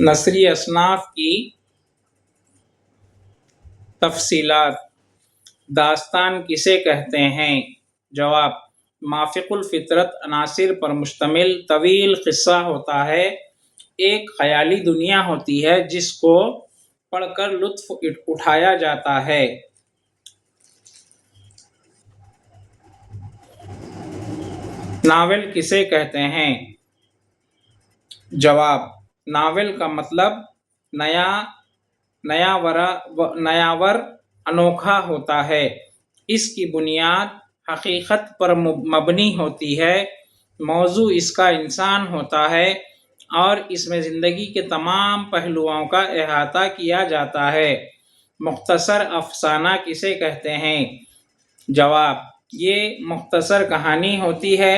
نثری اصناف کی تفصیلات۔ داستان کسے کہتے ہیں؟ جواب: مافق الفطرت عناصر پر مشتمل طویل قصہ ہوتا ہے، ایک خیالی دنیا ہوتی ہے جس کو پڑھ کر لطف اٹھایا جاتا ہے۔ ناول کسے کہتے ہیں؟ جواب: ناول کا مطلب نیاور، انوکھا ہوتا ہے۔ اس کی بنیاد حقیقت پر مبنی ہوتی ہے، موضوع اس کا انسان ہوتا ہے اور اس میں زندگی کے تمام پہلوؤں کا احاطہ کیا جاتا ہے۔ مختصر افسانہ کسے کہتے ہیں؟ جواب: یہ مختصر کہانی ہوتی ہے،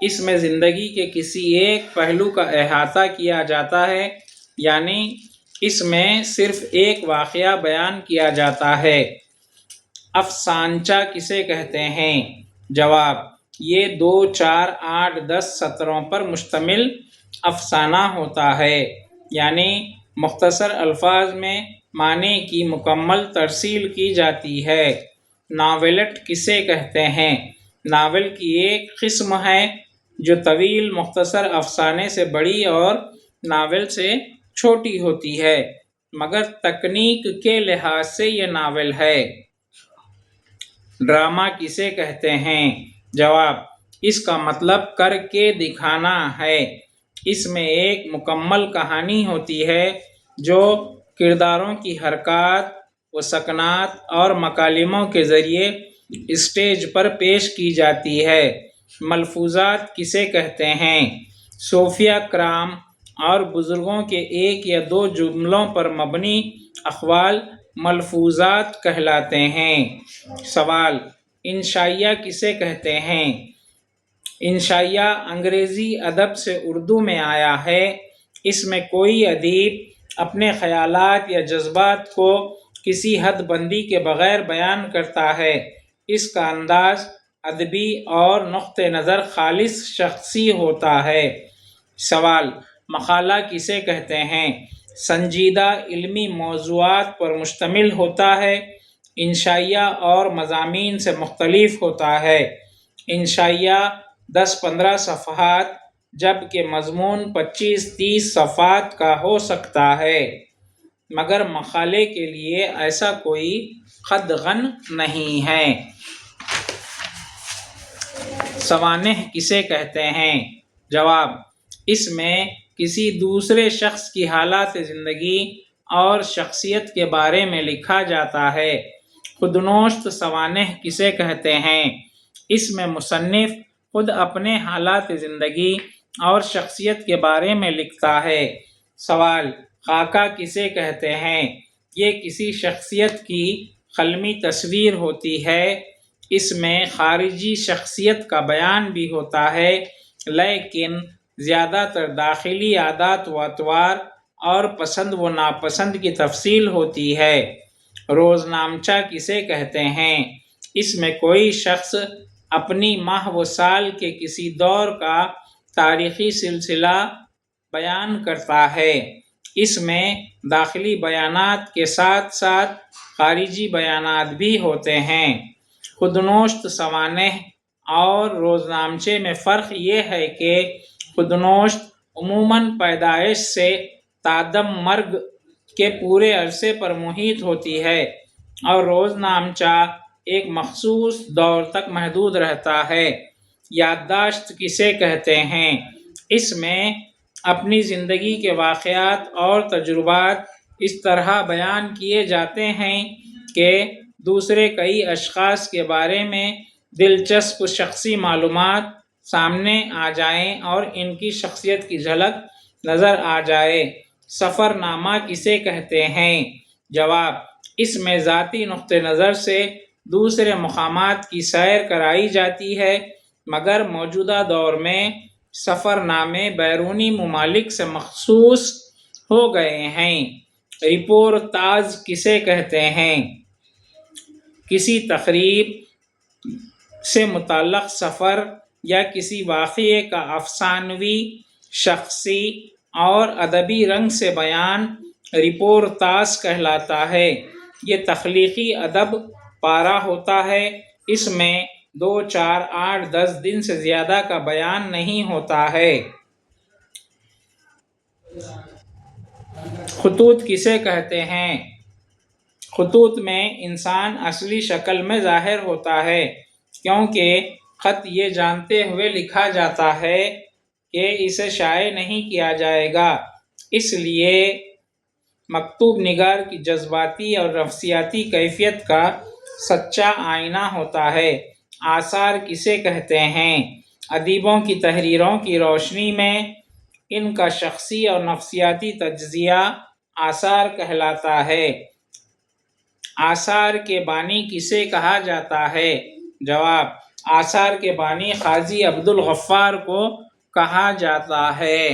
اس میں زندگی کے کسی ایک پہلو کا احاطہ کیا جاتا ہے، یعنی اس میں صرف ایک واقعہ بیان کیا جاتا ہے۔ افسانچہ کسے کہتے ہیں؟ جواب: یہ 2، 4، 8، 10 سطروں پر مشتمل افسانہ ہوتا ہے، یعنی مختصر الفاظ میں معنی کی مکمل ترسیل کی جاتی ہے۔ ناولٹ کسے کہتے ہیں؟ ناول کی ایک قسم ہے جو طویل مختصر افسانے سے بڑی اور ناول سے چھوٹی ہوتی ہے، مگر تکنیک کے لحاظ سے یہ ناول ہے۔ ڈرامہ کسے کہتے ہیں؟ جواب: اس کا مطلب کر کے دکھانا ہے، اس میں ایک مکمل کہانی ہوتی ہے جو کرداروں کی حرکات و سکنات اور مکالموں کے ذریعے اسٹیج پر پیش کی جاتی ہے۔ ملفوظات کسے کہتے ہیں؟ صوفیہ کرام اور بزرگوں کے ایک یا دو جملوں پر مبنی اقوال ملفوظات کہلاتے ہیں۔ سوال: انشائیہ کسے کہتے ہیں؟ انشائیہ انگریزی ادب سے اردو میں آیا ہے۔ اس میں کوئی ادیب اپنے خیالات یا جذبات کو کسی حد بندی کے بغیر بیان کرتا ہے۔ اس کا انداز ادبی اور نقطہ نظر خالص شخصی ہوتا ہے۔ سوال: مقالہ کسے کہتے ہیں؟ سنجیدہ علمی موضوعات پر مشتمل ہوتا ہے، انشائیہ اور مضامین سے مختلف ہوتا ہے۔ انشائیہ 10-15 صفحات جبکہ مضمون 25-30 صفحات کا ہو سکتا ہے، مگر مقالے کے لیے ایسا کوئی قدغن نہیں ہے۔ سوانح کسے کہتے ہیں؟ جواب: اس میں کسی دوسرے شخص کی حالات زندگی اور شخصیت کے بارے میں لکھا جاتا ہے۔ خودنوشت سوانح کسے کہتے ہیں؟ اس میں مصنف خود اپنے حالات زندگی اور شخصیت کے بارے میں لکھتا ہے۔ سوال: خاکہ کسے کہتے ہیں؟ یہ کسی شخصیت کی قلمی تصویر ہوتی ہے، اس میں خارجی شخصیت کا بیان بھی ہوتا ہے، لیکن زیادہ تر داخلی عادات و اطوار اور پسند و ناپسند کی تفصیل ہوتی ہے۔ روزنامچہ کسے کہتے ہیں؟ اس میں کوئی شخص اپنی ماہ و سال کے کسی دور کا تاریخی سلسلہ بیان کرتا ہے۔ اس میں داخلی بیانات کے ساتھ ساتھ خارجی بیانات بھی ہوتے ہیں۔ خودنوشت سوانح اور روزنامچے میں فرق یہ ہے کہ خودنوشت عموماً پیدائش سے تادم مرگ کے پورے عرصے پر محیط ہوتی ہے اور روزنامچہ ایک مخصوص دور تک محدود رہتا ہے۔ یادداشت کسے کہتے ہیں؟ اس میں اپنی زندگی کے واقعات اور تجربات اس طرح بیان کیے جاتے ہیں کہ دوسرے کئی اشخاص کے بارے میں دلچسپ شخصی معلومات سامنے آ جائیں اور ان کی شخصیت کی جھلک نظر آ جائے۔ سفر نامہ کسے کہتے ہیں؟ جواب: اس میں ذاتی نقطہ نظر سے دوسرے مقامات کی سیر کرائی جاتی ہے، مگر موجودہ دور میں سفر نامے بیرونی ممالک سے مخصوص ہو گئے ہیں۔ رپورتاژ کسے کہتے ہیں؟ کسی تقریب سے متعلق سفر یا کسی واقعے کا افسانوی، شخصی اور ادبی رنگ سے بیان رپورتاژ کہلاتا ہے۔ یہ تخلیقی ادب پارہ ہوتا ہے۔ اس میں 2، 4، 8، 10 دن سے زیادہ کا بیان نہیں ہوتا ہے۔ خطوط کسے کہتے ہیں؟ خطوط میں انسان اصلی شکل میں ظاہر ہوتا ہے، کیونکہ خط یہ جانتے ہوئے لکھا جاتا ہے کہ اسے شائع نہیں کیا جائے گا، اس لیے مکتوب نگار کی جذباتی اور نفسیاتی کیفیت کا سچا آئینہ ہوتا ہے۔ آثار کسے کہتے ہیں؟ ادیبوں کی تحریروں کی روشنی میں ان کا شخصی اور نفسیاتی تجزیہ آثار کہلاتا ہے۔ آثار کے بانی کسے کہا جاتا ہے؟ جواب: آثار کے بانی قاضی عبدالغفار کو کہا جاتا ہے۔